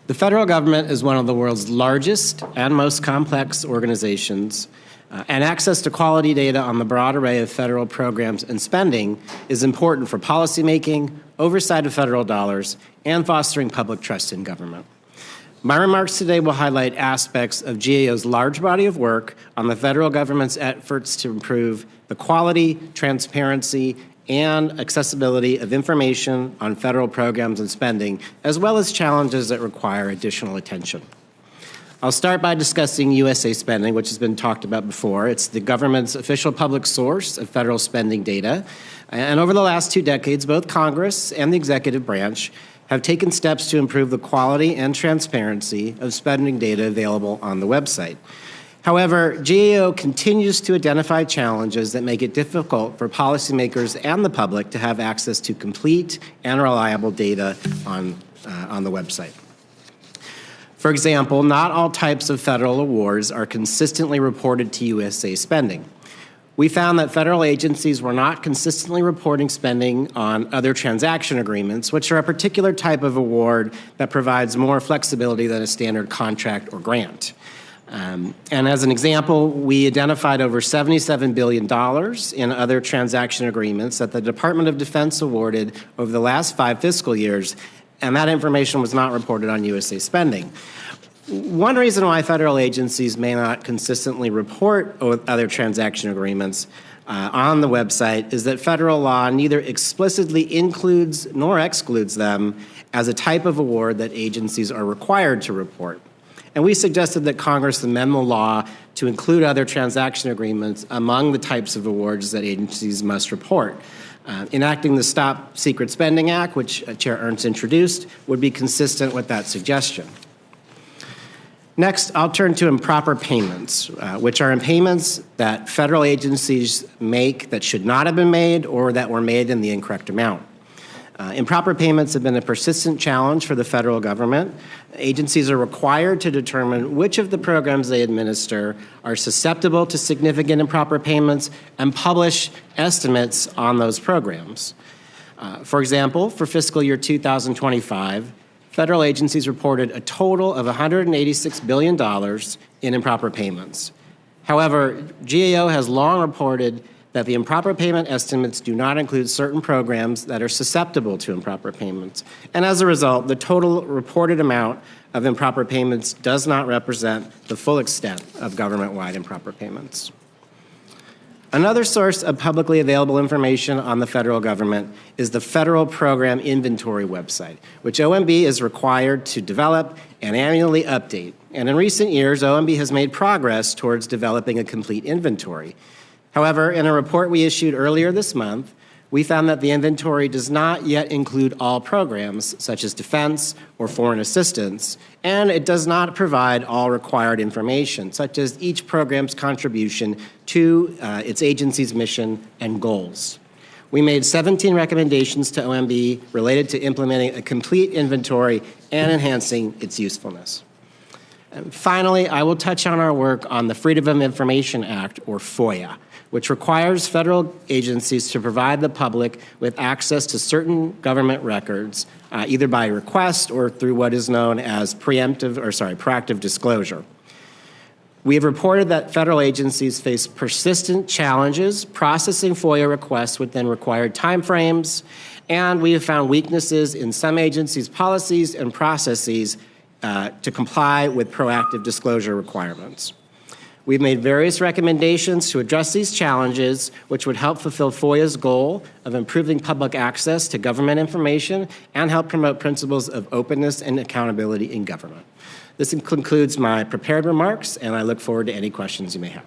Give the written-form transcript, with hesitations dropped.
The federal government is one of the world's largest and most complex organizations, and access to quality data on the broad array of federal programs and spending is important for policymaking, oversight of federal dollars, and fostering public trust in government. My remarks today will highlight aspects of GAO's large body of work on the federal government's efforts to improve the quality, transparency, and accessibility of information on federal programs and spending, as well as challenges that require additional attention. I'll start by discussing USAspending, which has been talked about before. It's the government's official public source of federal spending data. And over the last 2 decades, both Congress and the executive branch have taken steps to improve the quality and transparency of spending data available on the website. However, GAO continues to identify challenges that make it difficult for policymakers and the public to have access to complete and reliable data on the website. For example, not all types of federal awards are consistently reported to USAspending. We found that federal agencies were not consistently reporting spending on other transaction agreements, which are a particular type of award that provides more flexibility than a standard contract or grant. And as an example, we identified over $77 billion in other transaction agreements that the Department of Defense awarded over the last 5 fiscal years, and that information was not reported on USAspending. One reason why federal agencies may not consistently report other transaction agreements on the website is that federal law neither explicitly includes nor excludes them as a type of award that agencies are required to report. And we suggested that Congress amend the law to include other transaction agreements among the types of awards that agencies must report. Enacting the Stop Secret Spending Act, which Chair Ernst introduced, would be consistent with that suggestion. Next, I'll turn to improper payments, which are payments that federal agencies make that should not have been made or that were made in the incorrect amount. Improper payments have been a persistent challenge for the federal government. Agencies are required to determine which of the programs they administer are susceptible to significant improper payments and publish estimates on those programs. For example, for fiscal year 2025, federal agencies reported a total of $186 billion in improper payments. However, GAO has long reported that the improper payment estimates do not include certain programs that are susceptible to improper payments. And as a result, the total reported amount of improper payments does not represent the full extent of government-wide improper payments. Another source of publicly available information on the federal government is the Federal Program Inventory website, which OMB is required to develop and annually update. And in recent years, OMB has made progress towards developing a complete inventory. However, in a report we issued earlier this month, we found that the inventory does not yet include all programs, such as defense or foreign assistance, and it does not provide all required information, such as each program's contribution to its agency's mission and goals. We made 17 recommendations to OMB related to implementing a complete inventory and enhancing its usefulness. And finally, I will touch on our work on the Freedom of Information Act, or FOIA, which requires federal agencies to provide the public with access to certain government records, either by request or through what is known as proactive disclosure. We have reported that federal agencies face persistent challenges processing FOIA requests within required timeframes, and we have found weaknesses in some agencies' policies and processes to comply with proactive disclosure requirements. We've made various recommendations to address these challenges, which would help fulfill FOIA's goal of improving public access to government information and help promote principles of openness and accountability in government. This concludes my prepared remarks, and I look forward to any questions you may have.